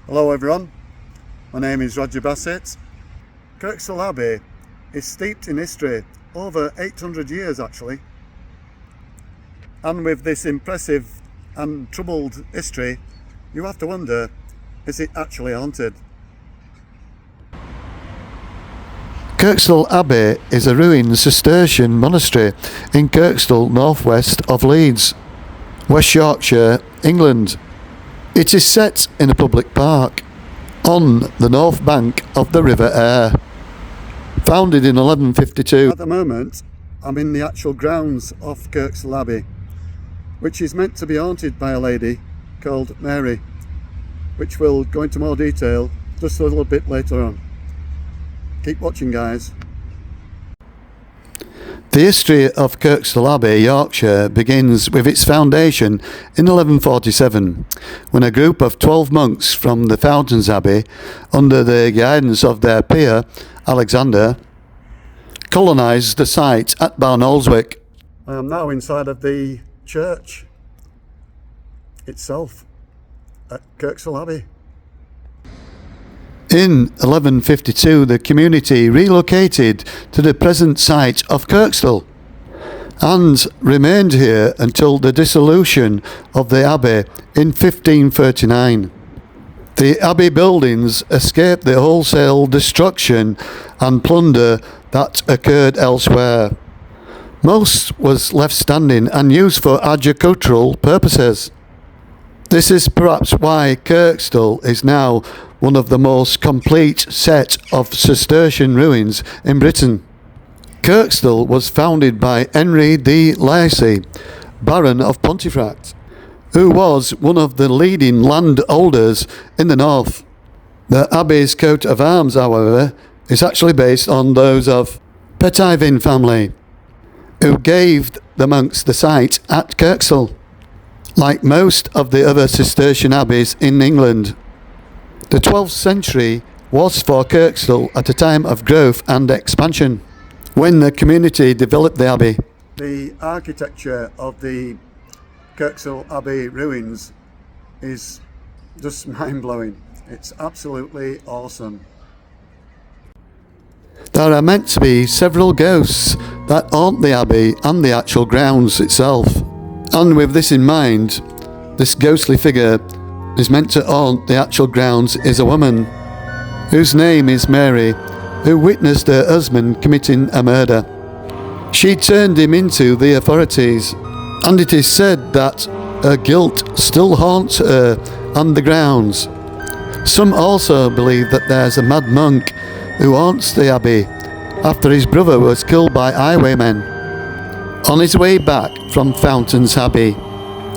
Hello everyone, my name is Roger Bassett. Kirkstall Abbey is steeped in history, over 800 years actually. And with this impressive and troubled history, you have to wonder, is it actually haunted? Kirkstall Abbey is a ruined cistercian monastery in Kirkstall, northwest of Leeds, West Yorkshire, England. It is set in a public park on the north bank of the River Aire. Founded in 1152. At the moment, I'm in the actual grounds of Kirkstall Abbey, which is meant to be haunted by a lady called Mary, which we'll go into more detail just a little bit later on. Keep watching, guys. The history of Kirkstall Abbey, Yorkshire, begins with its foundation in 1147, when a group of 12 monks from the Fountains Abbey, under the guidance of their peer, Alexander, colonised the site at Barnoldswick. I am now inside of the church itself at Kirkstall Abbey. In 1152, the community relocated to the present site of Kirkstall and remained here until the dissolution of the abbey in 1539. The abbey buildings escaped the wholesale destruction and plunder that occurred elsewhere. Most was left standing and used for agricultural purposes. This is perhaps why Kirkstall is now one of the most complete set of Cistercian ruins in Britain. Kirkstall was founded by Henry de Lacy, Baron of Pontefract, who was one of the leading landholders in the north. The abbey's coat of arms, however, is actually based on those of Petivin family, who gave the monks the site at Kirkstall. Like most of the other Cistercian abbeys in England, the 12th century was for Kirkstall at a time of growth and expansion, when the community developed the abbey. The architecture of the Kirkstall Abbey ruins is just mind-blowing. It's absolutely awesome. There are meant to be several ghosts that haunt the abbey and the actual grounds itself. And with this in mind, this ghostly figure is meant to haunt the actual grounds is a woman whose name is Mary, who witnessed her husband committing a murder. She turned him into the authorities, and it is said that her guilt still haunts her and the grounds. Some also believe that there's a mad monk who haunts the abbey after his brother was killed by highwaymen on his way back from Fountains Abbey,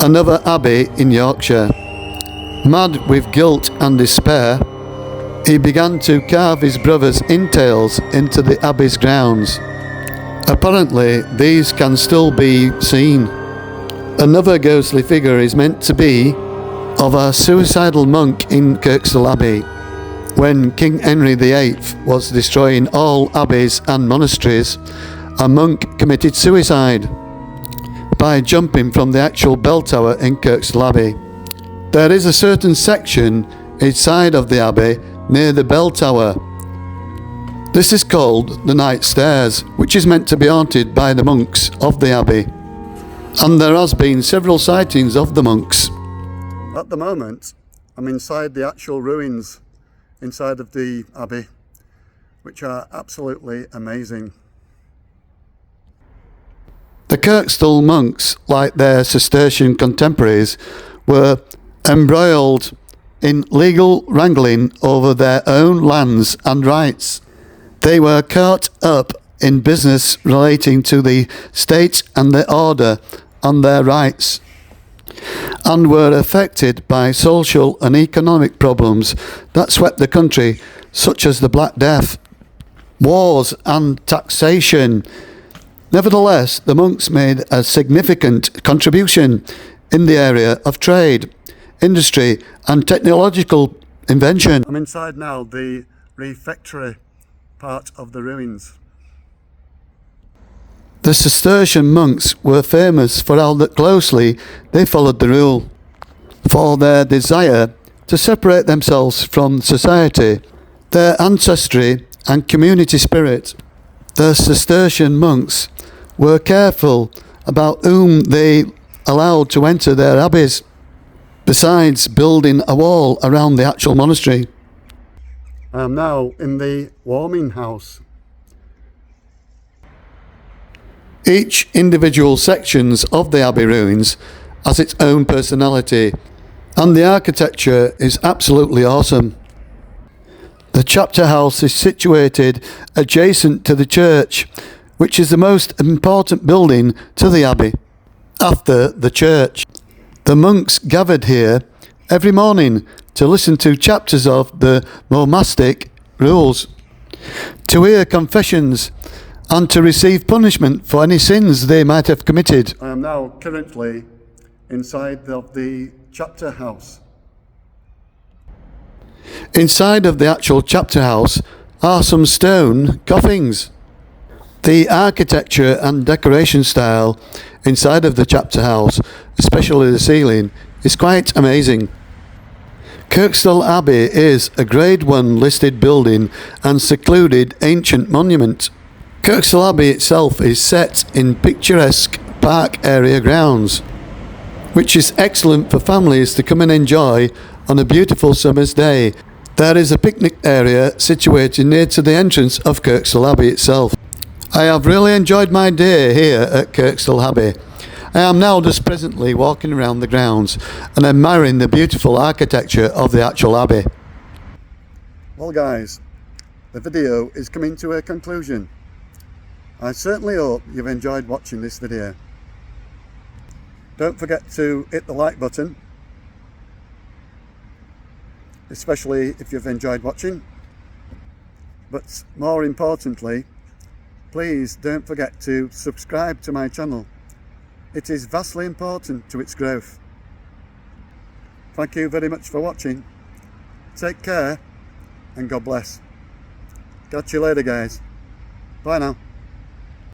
another abbey in Yorkshire. Mad with guilt and despair, he began to carve his brother's entails into the abbey's grounds. Apparently, these can still be seen. Another ghostly figure is meant to be of a suicidal monk in Kirkstall Abbey, when King Henry VIII was destroying all abbeys and monasteries. A monk committed suicide by jumping from the actual bell tower in Kirkstall Abbey. There is a certain section inside of the abbey near the bell tower. This is called the Night Stairs, which is meant to be haunted by the monks of the abbey. And there has been several sightings of the monks. At the moment, I'm inside the actual ruins inside of the abbey, which are absolutely amazing. The Kirkstall monks, like their Cistercian contemporaries, were embroiled in legal wrangling over their own lands and rights. They were caught up in business relating to the state and the order and their rights, and were affected by social and economic problems that swept the country, such as the Black Death, wars and taxation. Nevertheless, the monks made a significant contribution in the area of trade, industry and technological invention. I'm inside now the refectory part of the ruins. The Cistercian monks were famous for how closely they followed the rule, for their desire to separate themselves from society, their ancestry and community spirit. The Cistercian monks were careful about whom they allowed to enter their abbeys, besides building a wall around the actual monastery. I am now in the warming house. Each individual sections of the abbey ruins has its own personality, and the architecture is absolutely awesome. The chapter house is situated adjacent to the church, which is the most important building to the abbey. After the church, the monks gathered here every morning to listen to chapters of the monastic rules, to hear confessions, and to receive punishment for any sins they might have committed. I am now currently inside of the chapter house. Inside of the actual chapter house are some stone coffins. The architecture and decoration style inside of the chapter house, especially the ceiling, is quite amazing. Kirkstall Abbey is a Grade 1 listed building and secluded ancient monument. Kirkstall Abbey itself is set in picturesque park area grounds, which is excellent for families to come and enjoy on a beautiful summer's day. There is a picnic area situated near to the entrance of Kirkstall Abbey itself. I have really enjoyed my day here at Kirkstall Abbey. I am now just presently walking around the grounds and admiring the beautiful architecture of the actual abbey. Well guys, the video is coming to a conclusion. I certainly hope you've enjoyed watching this video. Don't forget to hit the like button, especially if you've enjoyed watching. But more importantly, please don't forget to subscribe to my channel. It is vastly important to its growth. Thank you very much for watching. Take care and God bless. Catch you later guys. Bye now.